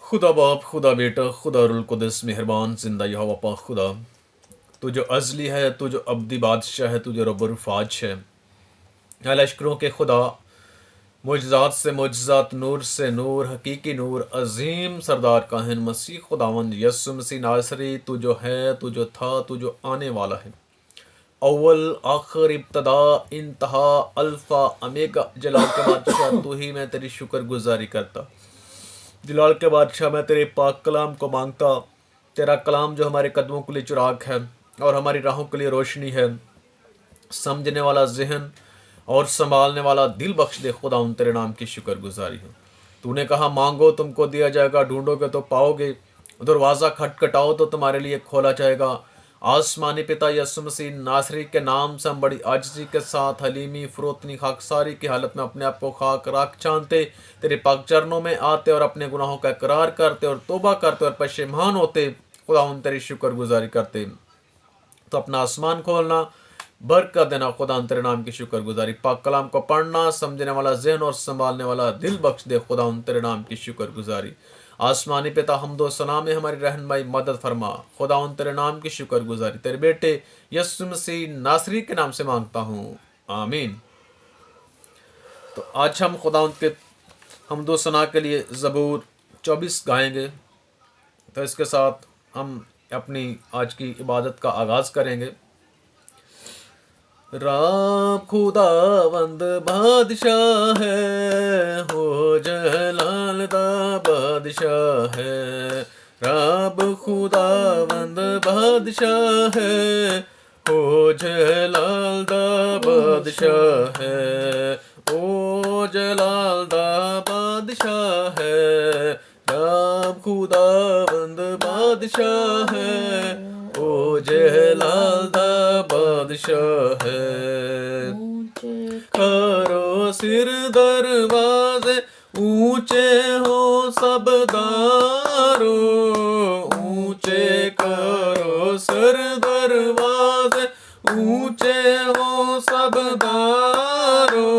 खुदा बाप, खुदा बेटा, खुदा रुल कुदस मेहरबान जिंदा यहोवा पाक खुदा। तू जो अज़ली है, तू जो अब्दी बादशाह है, तू जो रब्बुल फाज है। या लश्करों के खुदा, मुजज़ात से मुजज़ात, नूर से नूर, हकीकी नूर, अजीम सरदार काहिन मसीह खुदावंद यसु मसीह नासरी, तू जो है, तू जो था, तू जो आने वाला है। अव्वल आखिर इब्तदा इंतहा अल्फ़ा अमेगा, जलाल के बादशाह तू ही। मैं तेरी शुक्रगुजारी करता। जलाल के बादशाह, मैं तेरे पाक कलाम को मांगता। तेरा कलाम जो हमारे कदमों के लिए चिराग है और हमारी राहों के लिए रोशनी है। समझने वाला जहन और संभालने वाला दिल बख्श दे खुदा। उन तेरे नाम की शुक्रगुजारी है। तूने कहा मांगो तुमको दिया जाएगा, ढूंढोगे तो पाओगे, दरवाज़ा खटखटाओ तो तुम्हारे लिए खोला जाएगा। आसमानी पिता यसु मसीह नासरी के नाम से हम बड़ी आजिज़ी के साथ हलीमी फ़रोतनी खाकसारी की हालत में अपने आप को खाक राख जानते तेरे पाक चरणों में आते और अपने गुनाहों का इकरार करते और तौबा करते और पशेमान होते। खुदा उन तेरी शुक्रगुजारी करते। तो अपना आसमान खोलना, बरकत देना खुदा। तेरे नाम की शुक्रगुजारी। पाक कलाम को पढ़ना, समझने वाला जहन और संभालने वाला दिल बख्श दे खुदा। तेरे नाम की शुक्रगुजारी। आसमानी पिता हमदो सना में हमारी रहनुमाई मदद फरमा खुदा। तेरे नाम की शुक्रगुजारी तेरे बेटे यसु मसीह नासरी के नाम से मांगता हूँ, आमीन। तो आज हम खुदा के हमदो सना के लिए ज़बूर 24 गाएंगे। तो इसके साथ हम अपनी आज की इबादत का आगाज़ करेंगे। राब खुदावंद बादशाह है, हो जलाल दा बादशाह है। राब खुदावंद बादशाह है, हो जलाल दा बादशाह है। ओ जलाल दा बादशाह है। राब खुदावंद बादशाह है, ओ जलाल दा बादशाह है। करो सिर दरवाजे ऊंचे हो सब दारो, ऊंचे करो सिर दरवाजे ऊंचे हो सब दारो।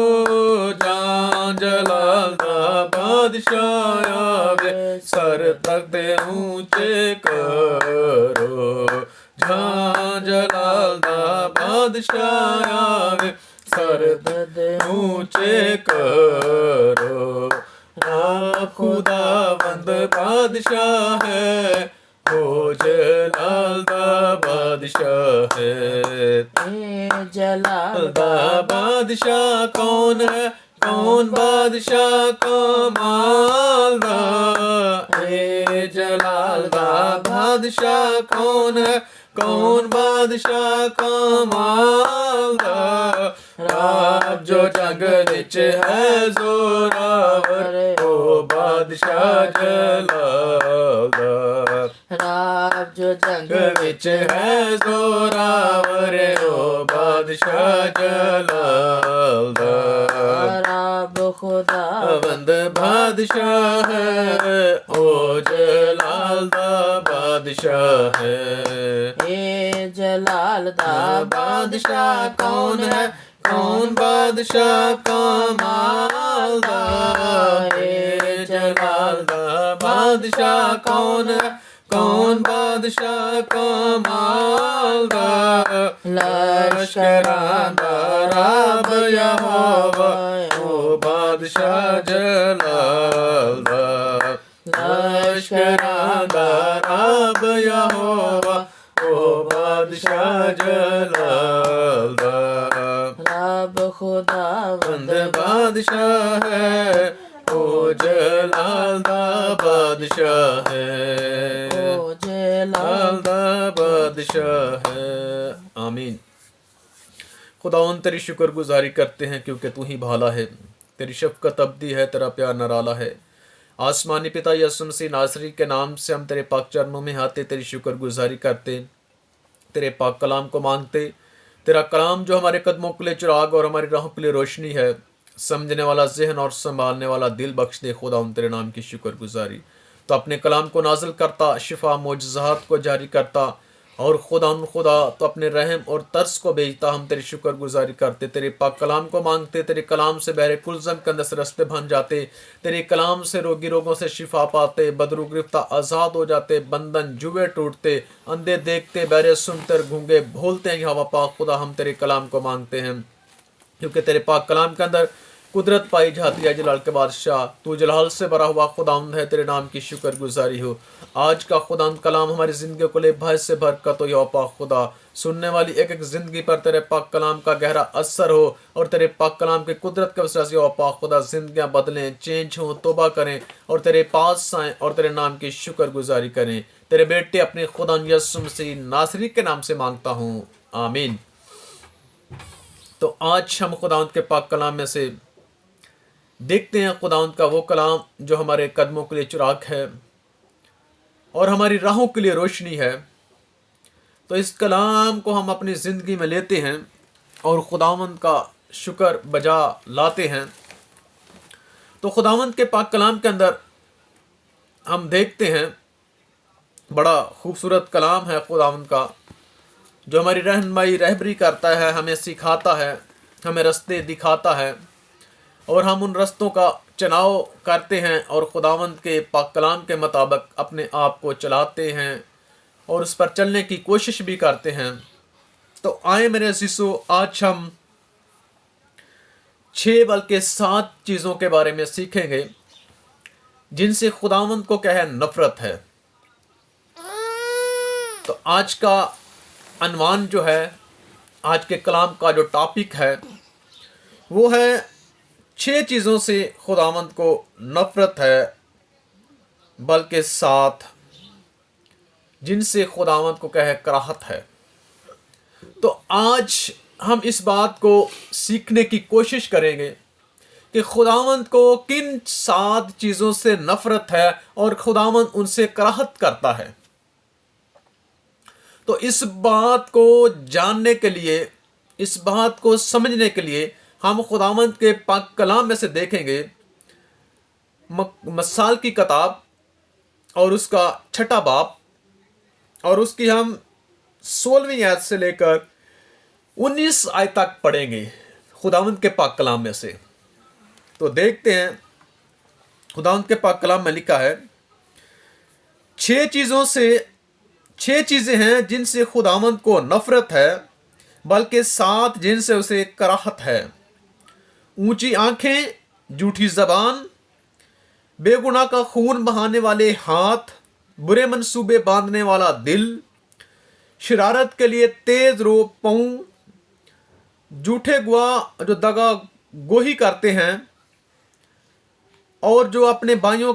जान जलाल दा बादशाह आवे, सर तक दे ऊंचे करो। जान जलाल दा बादशाह आवे, सर दे ऊंचे करो। राब खुदावंद बादशाह है, हो जलाल दा बादशाह है। जलाल दा बादशाह कौन है, कौन बादशाह कमाल दा। ए जलाल दा बादशाह कौन है, कौन बादशाह कमाल दा। राब जो जंग विच है जोरावर, ओ बादशाह जलाल दा। राब जो जंग विच है जोरावर, ओ बादशाह जलाल दा। राब खुदावंद बादशाह है, ओ जलाल दा बादशाह है। ए जलाल दा बादशाह कौन है, कौन बादशाह कमाल दा। ए जलाल दा बादशाह कौन है, कौन बादशाह कमाल दा। लश्करां दा रब यहोवा, ओ बादशाह जलाल दा। लश्करां दा रब यहोवा, ओ बादशाह जलाल दा। रब खुदावंद बादशाह है, ओ जलाल दा बादशाह है। ओ जलाल दा बादशाह है, आमीन। खुदा तेरी शुक्रगुजारी करते हैं क्योंकि तू ही भाला है। तेरी शफकत अब्दी है, तेरा प्यार नराला है। आसमानी पिता यसु मसीह नासरी के नाम से हम तेरे पाक चरणों में आते, तेरी शुक्रगुजारी करते, तेरे पाक कलाम को मांगते। तेरा कलाम जो हमारे कदमों के लिए चिराग और हमारी राहों के लिए रोशनी है। समझने वाला जहन और संभालने वाला दिल बख्श दे खुदा। तेरे नाम की शुक्रगुजारी। तो अपने कलाम को नाजिल करता, शिफा मोजज़ात को जारी करता और खुदा तो अपने रहम और तरस को भेजता। हम तेरी शुक्रगुजारी करते, तेरे पाक कलाम को मांगते। तेरे कलाम से बहरे कुलज़म के अंदर से रस्ते बन जाते। तेरे कलाम से रोगी रोगों से शिफा पाते, बदरू गिरफ्तार आज़ाद हो जाते, बंधन जुए टूटते, अंधे देखते, बहरे सुनते, गूंगे बोलते हैं। यहोवा पाक खुदा, हम तेरे कलाम को मांगते हैं, क्योंकि तेरे पाक कलाम के अंदर कुदरत पाई जाती है। जलाल के बादशाह, तू जलाल से भरा हुआ खुदावंद है, तेरे नाम की शुक्रगुजारी हो। आज का खुदावंद कलाम हमारी ज़िंदगी को ले भय से बरकत हो। या पाक खुदा, सुनने वाली एक एक ज़िंदगी पर तेरे पाक कलाम का गहरा असर हो, और तेरे पाक कलाम की कुदरत के वजह से या पाक खुदा ज़िंदगियाँ बदलें, चेंज हों, तोबा करें और तेरे पास आएँ और तेरे नाम की शुक्रगुजारी करें। तेरे बेटे अपने खुदा यीशु मसीह नासरी के नाम से मांगता हूँ, आमीन। तो आज हम खुदावंद के पाक कलाम में से देखते हैं खुदावंद का वो कलाम जो हमारे कदमों के लिए चिराग है और हमारी राहों के लिए रोशनी है। तो इस कलाम को हम अपनी ज़िंदगी में लेते हैं और खुदावंद का शुक्र बजा लाते हैं। तो खुदावंद के पाक कलाम के अंदर हम देखते हैं, बड़ा खूबसूरत कलाम है खुदावंद का, जो हमारी रहनुमाई रहबरी करता है, हमें सिखाता है, हमें रास्ते दिखाता है और हम उन रास्तों का चुनाव करते हैं और खुदावंद के पाक कलाम के मुताबिक अपने आप को चलाते हैं और उस पर चलने की कोशिश भी करते हैं। तो आए मेरे अज़ीज़ों, आज हम 6 बल्कि 7 चीज़ों के बारे में सीखेंगे जिनसे खुदावंद को क्या है, नफरत है। तो आज का अनवान जो है, आज के कलाम का जो टॉपिक है वो है 6 चीज़ों से खुदावंद को नफरत है, बल्कि 7 जिनसे खुदावंद को क्या है, कराहत है। तो आज हम इस बात को सीखने की कोशिश करेंगे कि खुदावंद को किन 7 चीज़ों से नफरत है और खुदावंद उनसे कराहत करता है। तो इस बात को जानने के लिए, इस बात को समझने के लिए हम खुदावंद के पाक कलाम में से देखेंगे मसाल की किताब और उसका 6ठा बाब, और उसकी हम 16वीं आयत से लेकर 19 आयत तक पढ़ेंगे खुदावंद के पाक कलाम में से। तो देखते हैं, खुदावंद के पाक कलाम में लिखा है, 6 चीजें हैं जिनसे खुदावंद को नफरत है, बल्कि 7 जिनसे उसे कराहत है। ऊंची आंखें, झूठी जबान, बेगुनाह का खून बहाने वाले हाथ, बुरे मंसूबे बांधने वाला दिल, शरारत के लिए तेज रो पांव, झूठे गवाह जो दगा गोही करते हैं और जो अपने भाइयों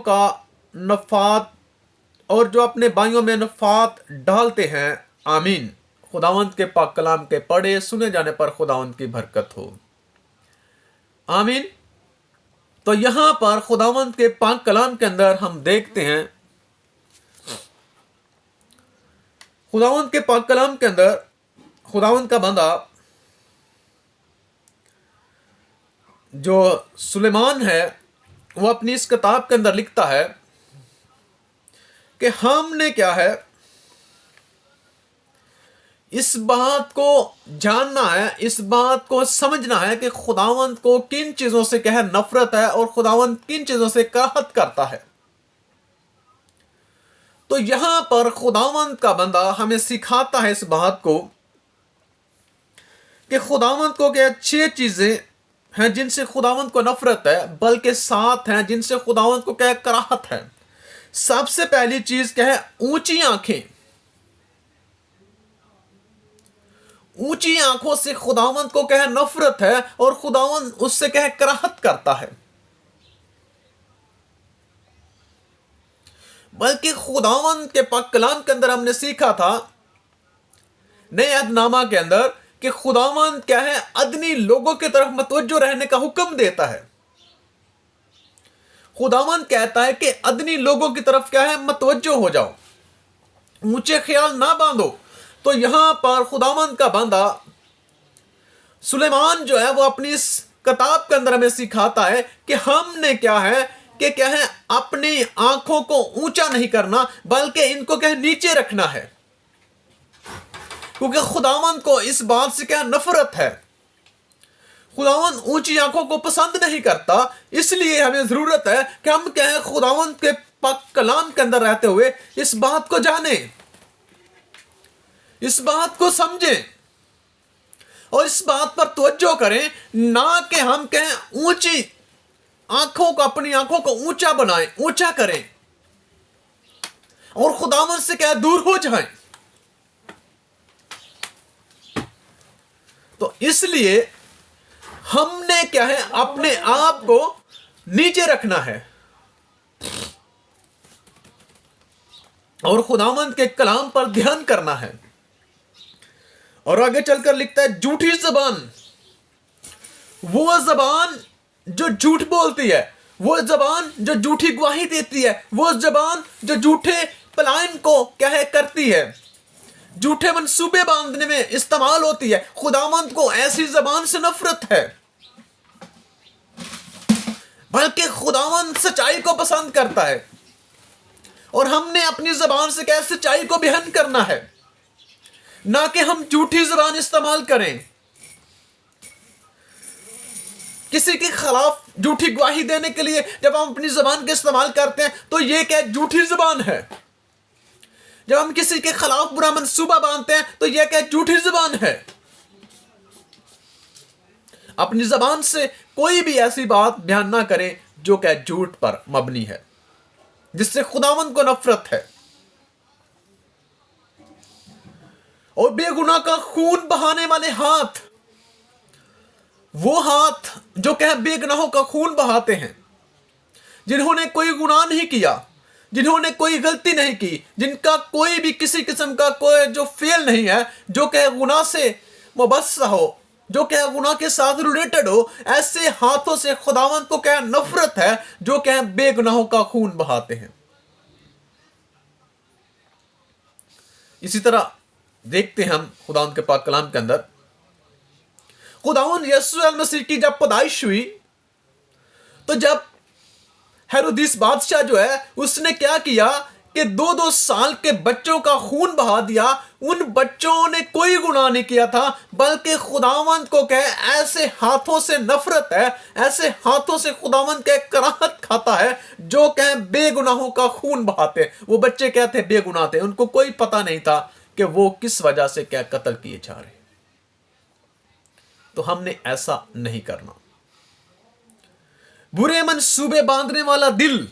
में नफात डालते हैं। आमीन। खुदावंद के पाक कलाम के पढ़े सुने जाने पर खुदावंद की बरकत हो, आमीन। तो यहां पर खुदावंद के पाक कलाम के अंदर हम देखते हैं, खुदावंद के पाक कलाम के अंदर खुदावंद का बंदा जो सुलेमान है, वो अपनी इस किताब के अंदर लिखता है कि हमने क्या है, इस बात को जानना है, इस बात को समझना है कि खुदावंद को किन चीजों से क्या है, नफरत है और खुदावंद किन चीजों से कराहत करता है। तो यहां पर खुदावंद का बंदा हमें सिखाता है इस बात को कि खुदावंद को क्या 6 चीजें हैं जिनसे खुदावंद को नफरत है, बल्कि 7 हैं जिनसे खुदावंद को क्या कराहत है। सबसे पहली चीज क्या है, ऊंची आंखें। ऊंची आंखों से खुदावंद को क्या है, नफरत है और खुदावंद उससे क्या है, कराहत करता है। बल्कि खुदावंद के पाक कलाम के अंदर हमने सीखा था नए अहदनामा के अंदर कि खुदावंद क्या है, अदनी लोगों की तरफ मतवज्जो रहने का हुक्म देता है। खुदावंद कहता है कि अदनी लोगों की तरफ क्या है, मतवज्जो हो जाओ, ऊंचे ख्याल ना बांधो। तो यहां पर खुदावंद का बंदा सुलेमान जो है, वो अपनी इस किताब के अंदर हमें सिखाता है कि हमने क्या है, अपनी आंखों को ऊंचा नहीं करना, बल्कि इनको क्या है, नीचे रखना है। क्योंकि खुदावंद को इस बात से क्या नफरत है। खुदावंद ऊंची आंखों को पसंद नहीं करता, इसलिए हमें जरूरत है कि हम क्या है खुदावंद के पाक कलाम के अंदर रहते हुए इस बात को जाने, इस बात को समझें और इस बात पर तवज्जो करें, ना कि हम कहें ऊंची आंखों को, अपनी आंखों को ऊंचा बनाएं, ऊंचा करें और खुदावंद से क्या दूर हो जाएं। तो इसलिए हमने क्या है अपने आप को नीचे रखना है और खुदावंद के कलाम पर ध्यान करना है। और आगे चलकर लिखता है, झूठी जबान, वो जबान जो झूठ बोलती है, वो जबान जो झूठी गवाही देती है, वो जबान जो झूठे पलायन को क्या है करती है, झूठे मंसूबे बांधने में इस्तेमाल होती है। खुदावंद को ऐसी जबान से नफरत है, बल्कि खुदावंद सच्चाई को पसंद करता है और हमने अपनी जबान से क्या सच्चाई को बयान करना है, ना कि हम झूठी जबान इस्तेमाल करें। किसी के खिलाफ झूठी गवाही देने के लिए जब हम अपनी जबान का इस्तेमाल करते हैं तो यह क्या झूठी जबान है। जब हम किसी के खिलाफ बुरा मंसूबा बांधते हैं तो यह क्या झूठी जबान है। अपनी जबान से कोई भी ऐसी बात बयान ना करें जो क्या झूठ पर मबनी है, जिससे खुदावंद को नफरत है। और बेगुनाह का खून बहाने वाले हाथ, वो हाथ जो क्या बेगुनाहों का खून बहाते हैं, जिन्होंने कोई गुनाह नहीं किया, जिन्होंने कोई गलती नहीं की, जिनका कोई भी किसी किस्म का कोई जो फेल नहीं है, जो क्या गुनाह से मुबस्सा हो, जो क्या गुनाह के साथ रिलेटेड हो, ऐसे हाथों से खुदावंद को क्या नफरत है जो क्या बेगुनाहों का खून बहाते हैं। इसी तरह देखते हैं हम खुदावंद के पाक कलाम के अंदर, खुदावंद यीशु मसीह की जब पैदाइश हुई तो जब हेरोदिस बादशाह जो है उसने क्या किया कि 2-2 साल के बच्चों का खून बहा दिया। उन बच्चों ने कोई गुनाह नहीं किया था, बल्कि खुदावंद को क्या ऐसे हाथों से नफरत है, ऐसे हाथों से खुदावंद के कराहत खाता है जो क्या बेगुनाहों का खून बहाते। वो बच्चे क्या थे, बेगुनाह थे, उनको कोई पता नहीं था कि वो किस वजह से क्या कत्ल किए जा रहे। तो हमने ऐसा नहीं करना। बुरे मंसूबे बांधने वाला दिल,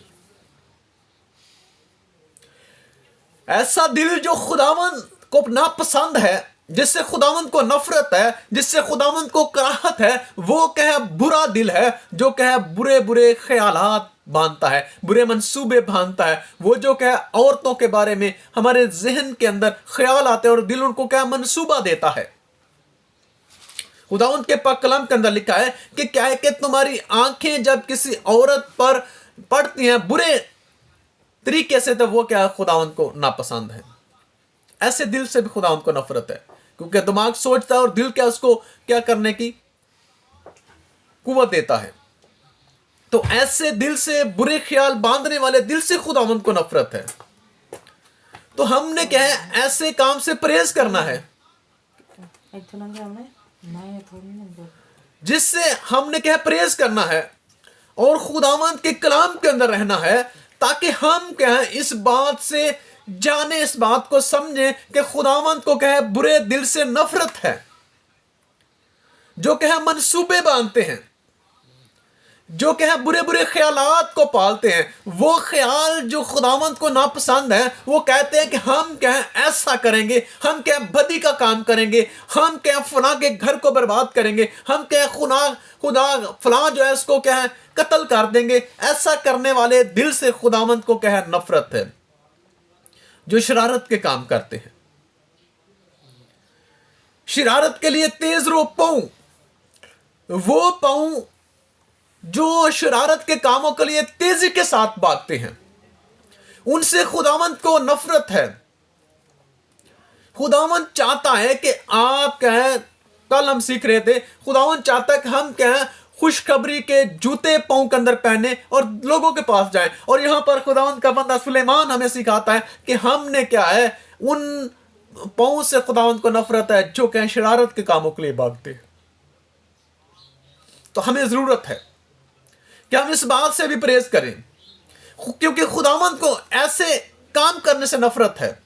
ऐसा दिल जो खुदावंद को नापसंद है, जिससे खुदावंद को नफरत है, जिससे खुदावंद को कराहत है, वो क्या बुरा दिल है जो क्या बुरे बुरे ख्यालात बांधता है, बुरे मंसूबे बांधता है। वो जो क्या औरतों के बारे में हमारे जहन के अंदर ख्याल आते हैं और दिल उनको क्या मंसूबा देता है। खुदावंद के पाक कलाम के अंदर लिखा है कि क्या है कि तुम्हारी आंखें जब किसी औरत पर पड़ती हैं बुरे तरीके से, तो वो क्या खुदावंद को नापसंद है। ऐसे दिल से भी खुदावंद को नफरत है, क्योंकि दिमाग सोचता है और दिल क्या उसको क्या करने की कुव्वत देता है। तो ऐसे दिल से, बुरे ख्याल बांधने वाले दिल से खुदावंद को नफरत है। तो हमने क्या है ऐसे काम से परहेज करना है, जिससे हमने क्या परहेज करना है और खुदावंद के कलाम के अंदर रहना है, ताकि हम क्या है इस बात से जाने, इस बात को समझें कि खुदावंद को क्या है बुरे दिल से नफरत है, जो क्या है मंसूबे बांधते हैं, जो क्या है बुरे बुरे ख्यालात को पालते हैं। वो ख्याल जो खुदावंद को नापसंद है, वो कहते हैं कि हम क्या है ऐसा करेंगे, हम क्या बदी का काम करेंगे, हम क्या फलां के घर को बर्बाद करेंगे, हम क्या खुदा फलां जो है उसको क्या है कत्ल कर देंगे। ऐसा करने वाले दिल से खुदावंद को क्या है नफरत है, जो शरारत के काम करते हैं, शरारत के लिए तेज रो पाऊं, वो पाऊं जो शरारत के कामों के लिए तेजी के साथ भागते हैं, उनसे खुदावंद को नफरत है। खुदावंद चाहता है कि आप क्या है, कल हम सीख रहे थे, खुदावंद चाहता है कि हम क्या है खुशखबरी के जूते पांव के अंदर पहने और लोगों के पास जाएं। और यहां पर खुदावंद का बंदा सुलेमान हमें सिखाता है कि हमने क्या है उन पाँव से खुदावंद को नफरत है जो कहें शरारत के कामों के लिए भागते हैं। तो हमें जरूरत है कि हम इस बात से भी परहेज करें, क्योंकि खुदावंद को ऐसे काम करने से नफरत है।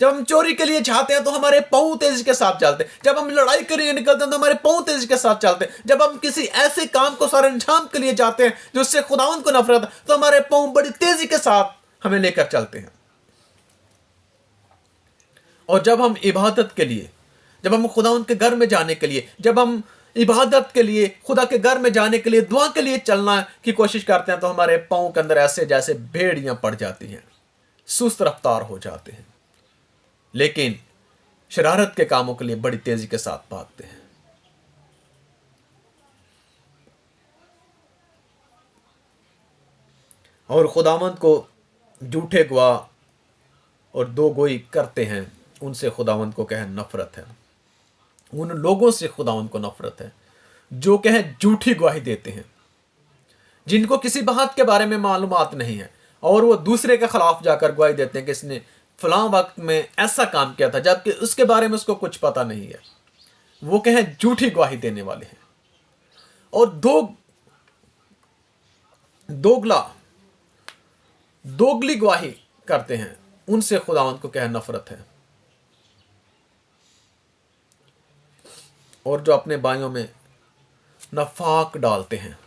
जब हम चोरी के लिए जाते हैं तो हमारे पाँव तेजी के साथ चलते हैं। जब हम लड़ाई के लिए निकलते हैं तो हमारे पाँव तेजी के साथ चलते हैं। जब हम किसी ऐसे काम को सर अंजाम के लिए जाते हैं जो उससे खुदावंद को नफरत है, तो हमारे पाँव बड़ी तेजी के साथ हमें लेकर चलते हैं। और जब हम इबादत के लिए, जब हम खुदावंद के घर में जाने के लिए, जब हम इबादत के लिए खुदा के घर में जाने के लिए, दुआ के लिए चलना की कोशिश करते हैं, तो हमारे पाँव के अंदर ऐसे जैसे भेड़ियां पड़ जाती हैं, सुस्त रफ्तार हो जाते हैं, लेकिन शरारत के कामों के लिए बड़ी तेजी के साथ भागते हैं। और खुदावंद को झूठे गवाह और दो गोई करते हैं, उनसे खुदावंद को कहें नफरत है। उन लोगों से खुदावंद को नफरत है जो कहें झूठी गवाही देते हैं, जिनको किसी बात के बारे में मालूमात नहीं है और वो दूसरे के खिलाफ जाकर गवाही देते हैं कि इसने फलां वक्त में ऐसा काम किया था, जबकि उसके बारे में उसको कुछ पता नहीं है। वो कहें झूठी गवाही देने वाले हैं। और दोगली गवाही करते हैं, उनसे खुदावंद को कहें नफरत है। और जो अपने भाइयों में नफाक डालते हैं,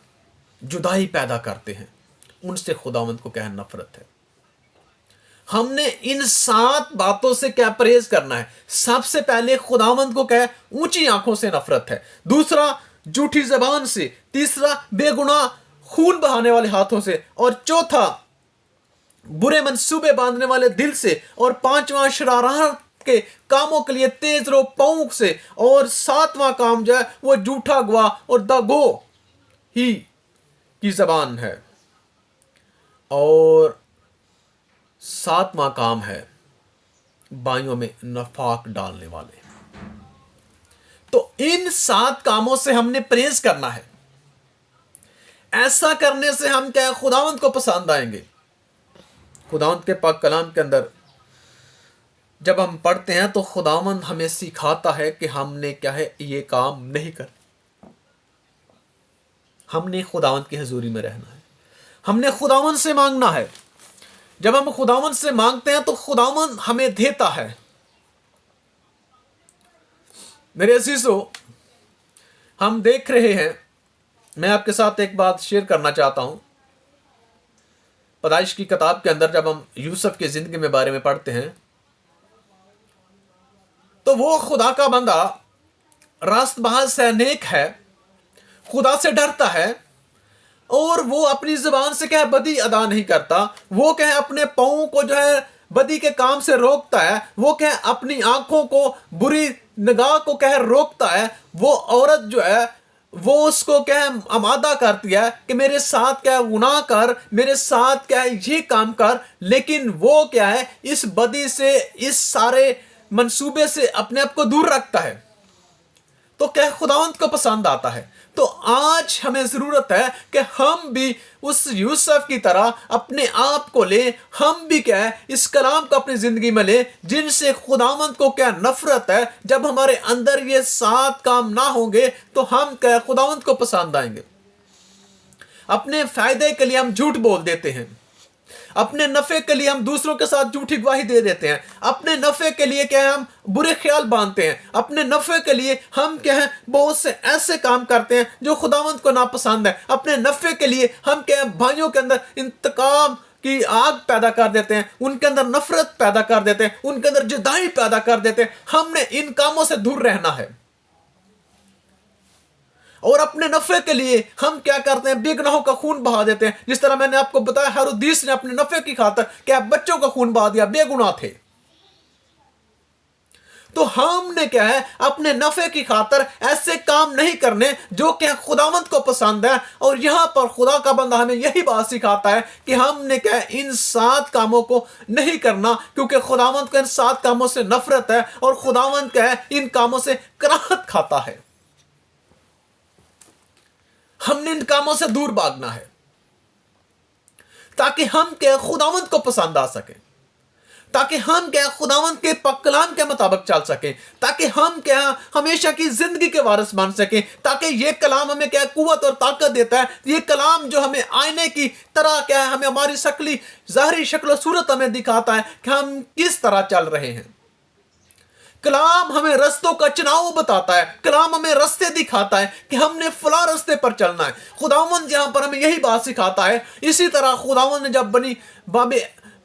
जुदाई पैदा करते हैं, उनसे खुदावंद को कहें नफरत है। हमने इन 7 बातों से क्या परहेज करना है? सबसे पहले खुदावंद को कहे ऊंची आंखों से नफरत है। दूसरा, झूठी जबान से। तीसरा, बेगुनाह खून बहाने वाले हाथों से। और चौथा, बुरे मंसूबे बांधने वाले दिल से। और पांचवा, शरारत के कामों के लिए तेज रो पाँव से। और 7वां काम जो है वो झूठा गवाह और दगो ही की जबान है। और 7वां काम है भाइयों में नफाक डालने वाले। तो इन 7 कामों से हमने परहेज करना है। ऐसा करने से हम क्या खुदावंद को पसंद आएंगे। खुदावंद के पाक कलाम के अंदर जब हम पढ़ते हैं तो खुदावंद हमें सिखाता है कि हमने क्या है ये काम नहीं कर। हमने खुदावंद की हजूरी में रहना है, हमने खुदावंद से मांगना है। जब हम खुदावंद से मांगते हैं तो खुदावंद हमें देता है। मेरे अजीजों, हम देख रहे हैं, मैं आपके साथ एक बात शेयर करना चाहता हूं। पैदाइश की किताब के अंदर जब हम यूसुफ की जिंदगी में बारे में पढ़ते हैं तो वो खुदा का बंदा रास्तबाज है, नेक है, खुदा से डरता है और वो अपनी जुबान से क्या बदी अदा नहीं करता। वो क्या अपने पाँव को जो है बदी के काम से रोकता है। वो क्या अपनी आंखों को बुरी निगाह को क्या रोकता है। वो औरत जो है वो उसको क्या आमादा करती है कि मेरे साथ क्या गुनाह कर, मेरे साथ क्या ये काम कर, लेकिन वो क्या है इस बदी से, इस सारे मंसूबे से अपने आप को दूर रखता है। तो क्या खुदावंद को पसंद आता है। तो आज हमें जरूरत है कि हम भी उस यूसुफ की तरह अपने आप को ले, हम भी क्या है इस कलाम को अपनी जिंदगी में ले जिनसे खुदावंद को क्या नफरत है। जब हमारे अंदर ये 7 काम ना होंगे तो हम क्या खुदावंद को पसंद आएंगे। अपने फायदे के लिए हम झूठ बोल देते हैं, अपने नफे के लिए हम दूसरों के साथ झूठी गवाही दे देते हैं, अपने नफे के लिए क्या है हम बुरे ख्याल बांधते हैं, अपने नफे के लिए हम क्या है बहुत से ऐसे काम करते हैं जो खुदावंद को नापसंद है। अपने नफे के लिए हम क्या है भाइयों के अंदर इंतकाम की आग पैदा कर देते हैं, उनके अंदर नफरत पैदा कर देते हैं, उनके अंदर जुदाई पैदा कर देते हैं। हमने इन कामों से दूर रहना है। और अपने नफे के लिए हम क्या करते हैं बेगुनाहों का खून बहा देते हैं। जिस तरह मैंने आपको बताया हेरोदेस ने अपने नफे की खातिर क्या बच्चों का खून बहा दिया, बेगुनाह थे। तो हमने क्या है अपने नफे की खातिर ऐसे काम नहीं करने जो क्या खुदावंद को पसंद है। और यहां पर खुदा का बंदा हमें यही बात सिखाता है कि हमने क्या है इन 7 कामों को नहीं करना, क्योंकि खुदावंद को इन 7 कामों से नफरत है और खुदावंद क्या है इन कामों से कराहत खाता है। हमने इन कामों से दूर भागना है ताकि हम क्या खुदावंद को पसंद आ सके। ताकि हम क्या खुदावंद के पाक कलाम के मुताबिक चल सकें, ताकि हम क्या हमेशा की जिंदगी के वारिस बन सकें, ताकि ये कलाम हमें क्या कुव्वत और ताकत देता है। ये कलाम जो हमें आईने की तरह क्या है, हमें हमारी शक्ली ज़ाहिरी शक्ल सूरत हमें दिखाता है कि हम किस तरह चल रहे हैं। कलाम हमें रस्तों का चुनाव बताता है, कलाम हमें रास्ते दिखाता है कि हमने फला रास्ते पर चलना है। खुदावंद यहाँ पर हमें यही बात सिखाता है। इसी तरह खुदावंद ने जब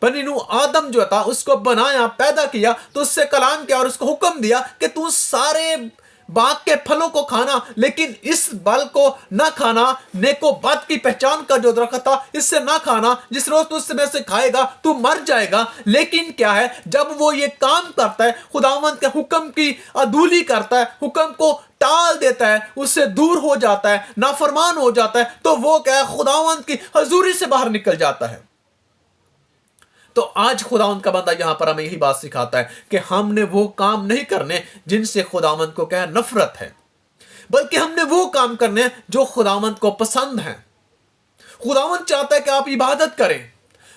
बनी नू आदम जो था उसको बनाया, पैदा किया, तो उससे कलाम किया और उसको हुक्म दिया कि तू सारे बाग के फलों को खाना, लेकिन इस फल को ना खाना, नेको बद की पहचान का जो दरख्त था इससे ना खाना, जिस रोज तू इसमें से खाएगा तू मर जाएगा। लेकिन क्या है, जब वो ये काम करता है, खुदावंद के हुक्म की अदूली करता है, हुक्म को टाल देता है, उससे दूर हो जाता है, नाफरमान हो जाता है, तो वो क्या है, खुदावंद की हजूरी से बाहर निकल जाता है। तो आज खुदावंद का बंदा यहां पर हमें यही बात सिखाता है कि हमने वो काम नहीं करने जिनसे खुदावंद को क्या नफरत है, बल्कि हमने वो काम करने जो खुदावंद को पसंद है। खुदावंद चाहता है कि आप इबादत करें,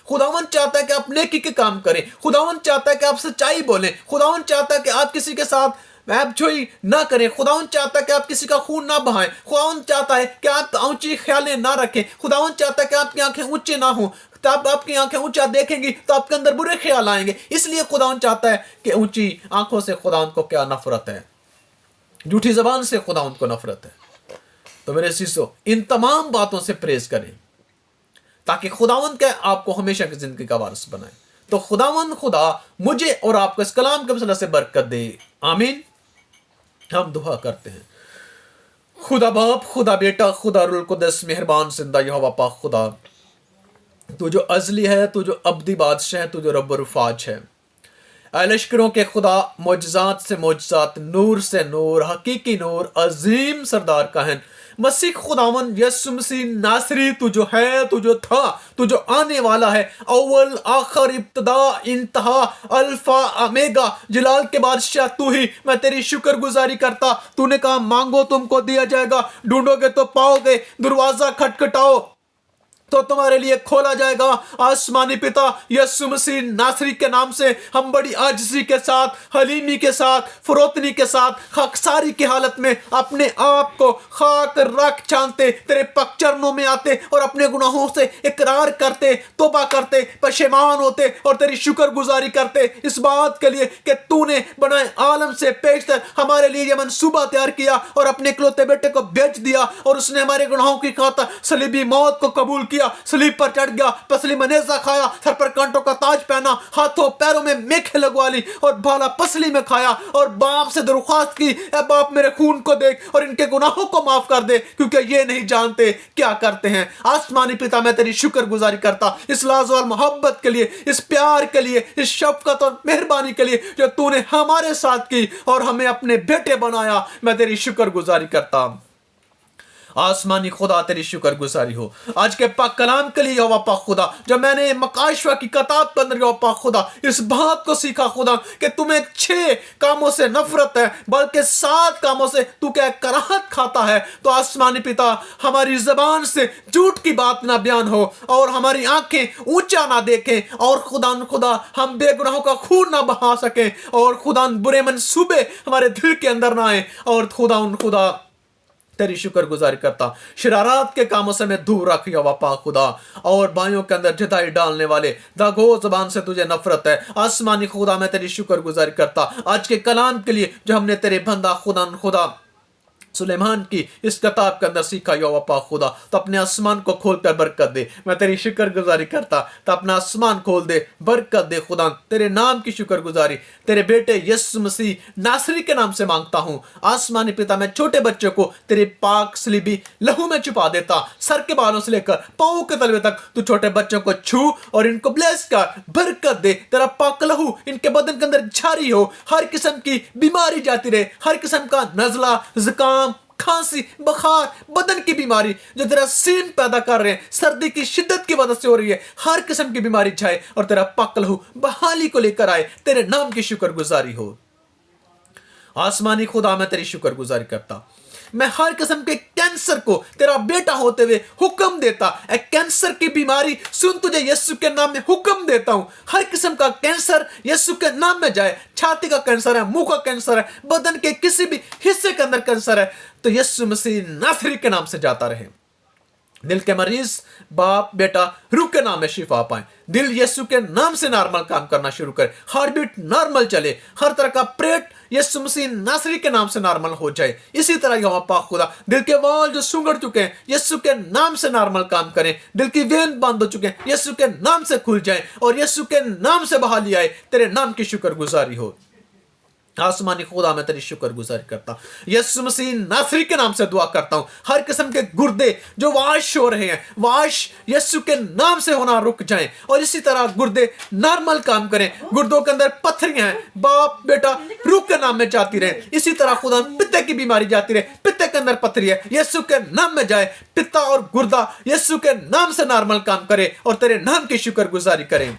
खुदावंद चाहता है कि आप नेकी के काम करें, खुदावंद चाहता है कि आप सच्चाई बोलें, खुदावंद चाहता है कि आप किसी के साथ ऐबजोई ना करें, खुदावंद चाहता है कि आप किसी का खून ना बहाएं, खुदावंद चाहता है कि आप ऊंची ख्यालें ना रखें, खुदावंद चाहता है कि आपकी आंखें ऊंचे ना हो। तब आपकी आंखें ऊंचा देखेंगी तो आपके अंदर बुरे ख्याल आएंगे। इसलिए खुदावंद चाहता है कि ऊंची आंखों से खुदावंद को क्या नफरत है, झूठी जबान से खुदावंद को नफरत है। तो मेरे शीशो, इन तमाम बातों से परहेज करें ताकि खुदावंद क्या आपको हमेशा की जिंदगी का वारिस बनाए। तो खुदावंद खुदा मुझे और आपको इस कलाम के वसीले से बरकत दे, आमीन। हम दुआ करते हैं। खुदा बाप, खुदा बेटा, खुदा रुल कुद्दस मेहरबान जिंदा यहोवा पाक खुदा, तू जो अजली है, तू जो अब्दी बादशाह है, तू जो रब्बुल रुफाज है, लश्करों के खुदा, मोजज़ात से मोजज़ात, नूर से नूर, हकीकी नूर, अजीम सरदार काहन मसीह खुदावन यीशु मसीह नासरी, तू जो है, तू जो था, तू जो आने वाला है, अव्वल आखिर इब्तदा इंतहा, अल्फा ओमेगा, जलाल के बादशाह तू ही। मैं तेरी शुक्रगुजारी करता। तूने कहा मांगो तुमको दिया जाएगा, ढूंढोगे तो पाओगे, दरवाजा खटखटाओ तो तुम्हारे लिए खोला जाएगा। आसमानी पिता यीशु मसीह नासरी के नाम से हम बड़ी आजिज़ी के साथ, हलीमी के साथ, फरोतनी के साथ, खाकसारी की हालत में अपने आप को खाक रख जानते, तेरे पग चरणों में आते और अपने गुनाहों से इकरार करते, तौबा करते, पशेमान होते और तेरी शुक्रगुजारी करते इस बात के लिए कि तूने बनाए आलम से पेशतर हमारे लिए यह मंसूबा तैयार किया और अपने इकलौते बेटे को भेज दिया, और उसने हमारे गुनाहों की खातिर सलीबी मौत को कबूल किया, सलीब पर चढ़ गया, पसली में नेज़ा खाया, सर पर कांटों का ताज पहना, हाथों पैरों में मेखें लगवा ली और भाला पसली में खाया, और बाप से दरख्वास्त की, ए बाप मेरे खून को देख और इनके गुनाहों को माफ कर दे, क्योंकि ये नहीं जानते क्या करते हैं। आसमानी पिता, मैं तेरी शुक्रगुजारी करता इस लाजवाब मोहब्बत के लिए, इस प्यार के लिए, इस शफकत और मेहरबानी के लिए जो तूने हमारे साथ की और हमें अपने बेटे बनाया। मैं तेरी शुक्रगुजारी करता। आसमानी खुदा तेरी शुक्रगुजारी हो आज के पाक कलाम के लिए यहोवा पाक खुदा, जब मैंने मकाशवा की किताब के अंदर यहोवा पाक खुदा इस बात को सीखा खुदा कि तुम्हें 6 कामों से नफरत है, बल्कि 7 कामों से तू क्या कराहत खाता है। तो आसमानी पिता, हमारी जबान से झूठ की बात ना बयान हो और हमारी आंखें ऊंचा ना देखें, और खुदा हम बेगुनाहों का खून ना बहा सकें, और खुदा बुरे मंसूबे हमारे दिल के अंदर ना आए, और खुदा तेरी शुक्रगुजारी करता। शरारत के कामों से मैं दूर रख यहोवा पाक खुदा, और भाइयों के अंदर जुदाई डालने वाले दागो जबान से तुझे नफरत है। आसमानी खुदा, मैं तेरी शुक्रगुजारी करता आज के कलाम के लिए जो हमने तेरे बंदा खुदा सुलेमान की इस किताब के अंदर सीखा यहोवा पाक खुदा। तो अपने आसमान को खोलकर बरकत दे। मैं तेरी शुक्रगुजारी करता, तो अपना आसमान खोल दे, बरकत दे खुदा। तेरे नाम की शुक्रगुजारी तेरे बेटे यीशु मसीह नासरी के नाम से मांगता हूँ। आसमानी पिता, मैं छोटे बच्चों को तेरे पाक सलीबी लहू में छुपा देता, सर के बालों से लेकर पाँव के तलवे तक। तू छोटे बच्चों को छू और इनको ब्लेस कर, बरकत दे। तेरा पाक लहू इनके बदन के अंदर जारी हो, हर किस्म की बीमारी जाती रहे, हर किस्म का नजला, जुकाम, खांसी, बुखार, बदन की बीमारी जो तेरा सीन पैदा कर रहे हैं, सर्दी की शिद्दत की वजह से हो रही है, हर किस्म की बीमारी जाए और तेरा पाक लहू बहाली को लेकर आए। तेरे नाम की शुक्रगुजारी हो। आसमानी खुदा, मैं तेरी शुक्रगुजारी करता। मैं हर किस्म के कैंसर को तेरा बेटा होते हुए हुक्म देता, ए कैंसर की बीमारी सुन, तुझे यीशु के नाम में हुक्म देता हूं। हर किस्म का कैंसर यीशु के नाम में जाए। छाती का कैंसर है, मुंह का कैंसर है, बदन के किसी भी हिस्से के अंदर कैंसर है, तो यीशु मसीह नासरी के नाम से जाता रहे। दिल के मरीज बाप बेटा रूह के नाम में शिफा पाए। दिल यीशु के नाम से नॉर्मल काम करना शुरू करे, हार्ट बीट नॉर्मल चले, हर तरह का पेट यीशु मसीह नासरी के नाम से नॉर्मल हो जाए। इसी तरह यहोवा पाक खुदा दिल के वाल जो सुंगड़ चुके हैं यीशु के नाम से नॉर्मल काम करें। दिल की वेन बंद हो चुके हैं यीशु के नाम से खुल जाए और यीशु के नाम से बहाली आए। तेरे नाम की शुक्रगुजारी हो। आसमानी खुदा मैं तेरी शुक्रगुजारी करता हूं। यीशु मसीह नासरी के नाम से दुआ करता हूं। हर किस्म के गुर्दे जो वाश हो रहे हैं, वाश यीशु के नाम से होना रुक जाएं और इसी तरह गुर्दे नॉर्मल काम करें। गुर्दों के अंदर पत्थरियां हैं, बाप बेटा रूह के नाम में जाती रहे। इसी तरह खुदा पित्ते की बीमारी जाती रहे, पित्ते के अंदर पत्थरी है, यीशु के नाम में जाए। पित्ता और गुर्दा यीशु के नाम से नॉर्मल काम करे और तेरे नाम की शुक्रगुजारी करें।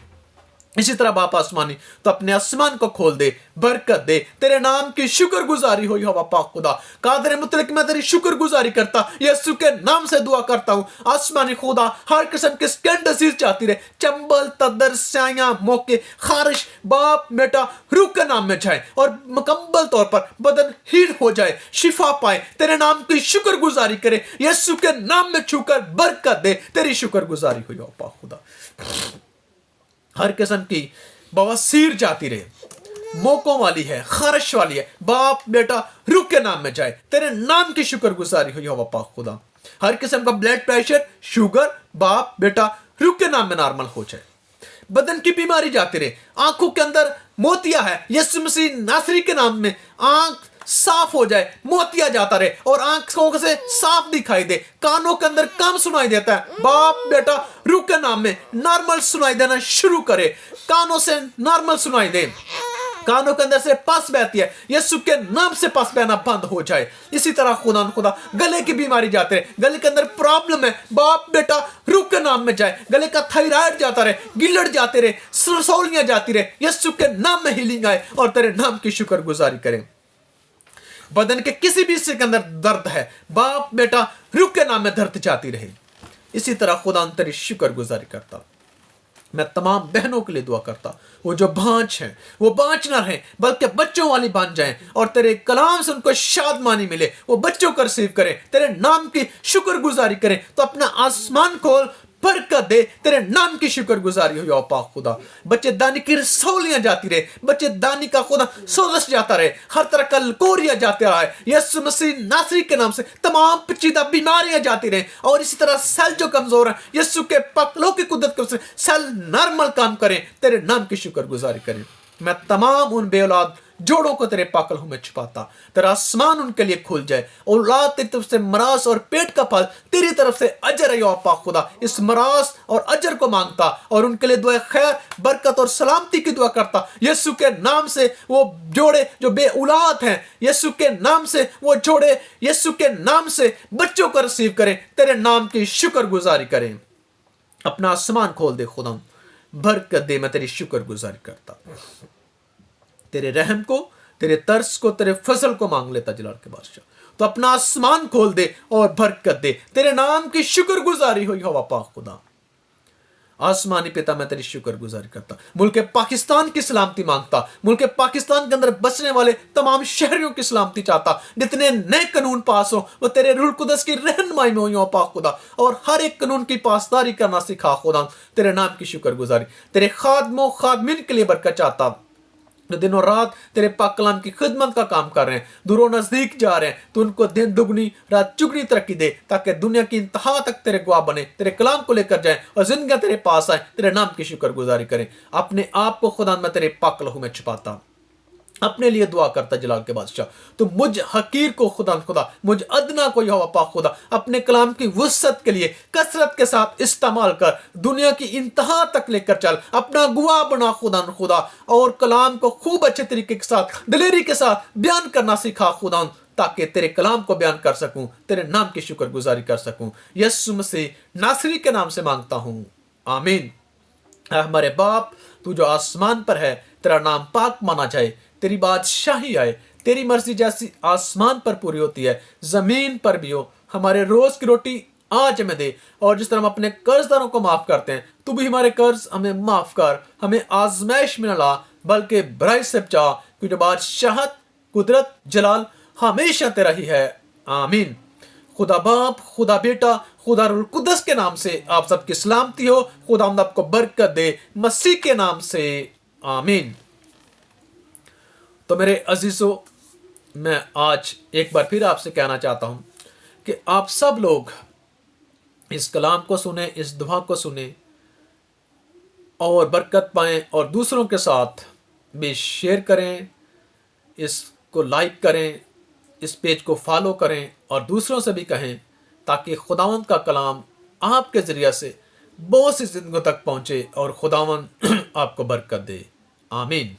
इसी तरह बाप आसमानी तो अपने आसमान को खोल दे, बरकत दे, तेरे नाम की शुक्रगुजारी हो यहोवा पाक खुदा। कादर मुतलक मैं तेरी शुक्रगुजारी करता, यीशु के नाम से दुआ करता हूं। आसमानी खुदा हर किस्म के स्किन डिजीज चाहती रहे, चंबल तदर स्याया मोके खारिश बाप बेटा रूह के नाम में जाए और मुकम्मल तौर पर बदन हील हो जाए, शिफा पाए, तेरे नाम की शुक्रगुजारी करे, यीशु के नाम में छूकर बरकत दे, तेरी शुक्रगुजारी हो यहोवा पाक खुदा। हर किस्म की बवासीर जाती रहे, मोकों वाली है, खारिश वाली है, बाप बेटा रूह के नाम में जाए, तेरे नाम की शुक्रगुजारी हो यहोवा पाक खुदा। हर किस्म का ब्लड प्रेशर शुगर बाप बेटा रूह के नाम में नॉर्मल हो जाए। बदन की बीमारी जाती रहे, आंखों के अंदर मोतिया है, यीशु मसीह नासरी के नाम में आंख साफ हो जाए, मोतिया जाता रहे और आंखों से साफ दिखाई दे। कानों के अंदर कम सुनाई देता है, बाप बेटा रूह के नाम में नॉर्मल सुनाई देना शुरू करे, कानों से नॉर्मल सुनाई दे। कानों के अंदर से पस बहती है, यीशु के नाम से पस बहना बंद हो जाए। इसी तरह खुदा गले की बीमारी जाते रहे, गले के अंदर प्रॉब्लम है, बाप बेटा रूह के नाम में जाए। गले का थायराइड जाता रहे, गिलड़ जाते रहे, सरसौलियां जाती रहे, यीशु के नाम में हीलिंग आए और तेरे नाम की शुक्रगुजारी करें। बदन के किसी भी हिस्से के अंदर दर्द है, बाप बेटा रूह के नाम में दर्द जाती रहे। इसी तरह खुदा तेरी शुक्रगुजारी करता। मैं तमाम बहनों के लिए दुआ करता, वो जो बांझ हैं वो बांझ ना रहे बल्कि बच्चों वाली बन जाएं और तेरे कलाम से उनको शादमानी मिले, वो बच्चों को रिसीव करें, तेरे नाम की शुक्रगुजारी करें। तो अपना आसमान खोल, बरकत दे, तेरे नाम की शुक्रगुजारी हो या पाक खुदा। बच्चे दानी की रसौलियां जाती रहे, बच्चे दानी का खुदा सोजश जाता रहे, हर तरह का लकोरिया जाता रहा है, यीशु मसीह नासरी के नाम से तमाम पेचीदा बीमारियां जाती रहे और इसी तरह सेल जो कमजोर है यीशु के पकलों की कुदरत के सेल नॉर्मल काम करें, तेरे नाम की शुक्रगुजारी करें। मैं तमाम उन बेऔलाद जोड़ों को तेरे पाकलों में छुपाता, तेरा आसमान उनके लिए खुल जाए। औलाद तेरी तरफ से मरास और पेट का फल तेरी तरफ से अजर है या पाक खुदा। इस मरास और अजर को मांगता और उनके लिए दुआ खैर बरकत और सलामती की दुआ करता। यीशु के नाम से वो जोड़े जो बे औलाद हैं, यीशु के नाम से वो जोड़े यीशु के नाम से बच्चों को रिसीव करें, तेरे नाम की शुक्रगुजारी करें। अपना आसमान खोल दे खुदा, बरकत दे, मैं तेरी शुक्रगुजारी करता। तेरे रहम को, तेरे तरस को, तेरे फसल को मांग लेता जलाल के बादशाह। तो अपना आसमान खोल दे और बरकत दे, तेरे नाम की शुक्रगुजारी हो यहोवा पाक खुदा। आसमानी पिता मैं तेरी शुक्रगुजारी करता, मुल्क पाकिस्तान की सलामती मांगता, मुल्क पाकिस्तान के अंदर बसने वाले तमाम शहरियों की सलामती चाहता। जितने नए कानून पास हो वो तेरे रूह कुदस की रहनुमाई में हो या पाक खुदा, और हर एक कानून की पासदारी करना सिखा खुदा। तेरे नाम की शुक्रगुजारी, तेरे खादमों खादमिन के लिए बरकत चाहता जो दिनों रात तेरे पाक कलाम की खिदमत का काम कर रहे हैं, दूरों नजदीक जा रहे हैं, तो उनको दिन दुगनी रात चुगनी तरक्की दे ताकि दुनिया की इंतहा तक तेरे गवाह बने, तेरे कलाम को लेकर जाएं और जिंदगी तेरे पास आए, तेरे नाम की शुक्रगुजारी करें। अपने आप को खुदा मैं तेरे पाक लहू में छुपाता, अपने लिए दुआ करता जलाल के बादशाह। तो मुझ हकीर को खुदा मुझ अदना को यहोवा पाक खुदा अपने कलाम की वुसअत के लिए कसरत के साथ इस्तेमाल कर, दुनिया की इंतहा तक लेकर चल, अपना गुआह बना खुदा और कलाम को खूब अच्छे तरीके के साथ दिलेरी के साथ बयान करना सिखा खुदा, ताकि तेरे कलाम को बयान कर सकूं, तेरे नाम की शुक्रगुजारी कर सकूं। यीशु मसीह नासरी के नाम से मांगता हूं, आमीन। हमारे बाप तू जो आसमान पर है, तेरा नाम पाक माना जाए, तेरी बादशाही आए, तेरी मर्जी जैसी आसमान पर पूरी होती है ज़मीन पर भी हो। हमारे रोज़ की रोटी आज हमें दे, और जिस तरह हम अपने कर्जदारों को माफ़ करते हैं, तू भी हमारे कर्ज हमें माफ़ कर। हमें आजमाइश में न ला, बल्कि बुराई से बचा, क्योंकि बादशाहत, कुदरत, जलाल हमेशा तेरा ही है। आमीन। खुदा बाप, खुदा बेटा, खुदा रूहुल कुद्दस के नाम से आप सबकी सलामती हो। खुदा आपको बरकत दे, मसीह के नाम से। आमीन। तो मेरे अजीजों, मैं आज एक बार फिर आपसे कहना चाहता हूं कि आप सब लोग इस कलाम को सुने, इस दुआ को सुने और बरकत पाएं, और दूसरों के साथ भी शेयर करें, इसको लाइक करें, इस पेज को फॉलो करें और दूसरों से भी कहें, ताकि खुदावंद का कलाम आपके ज़रिए से बहुत सी जिंदगियों तक पहुँचे और खुदावंद आपको बरकत दे। आमीन।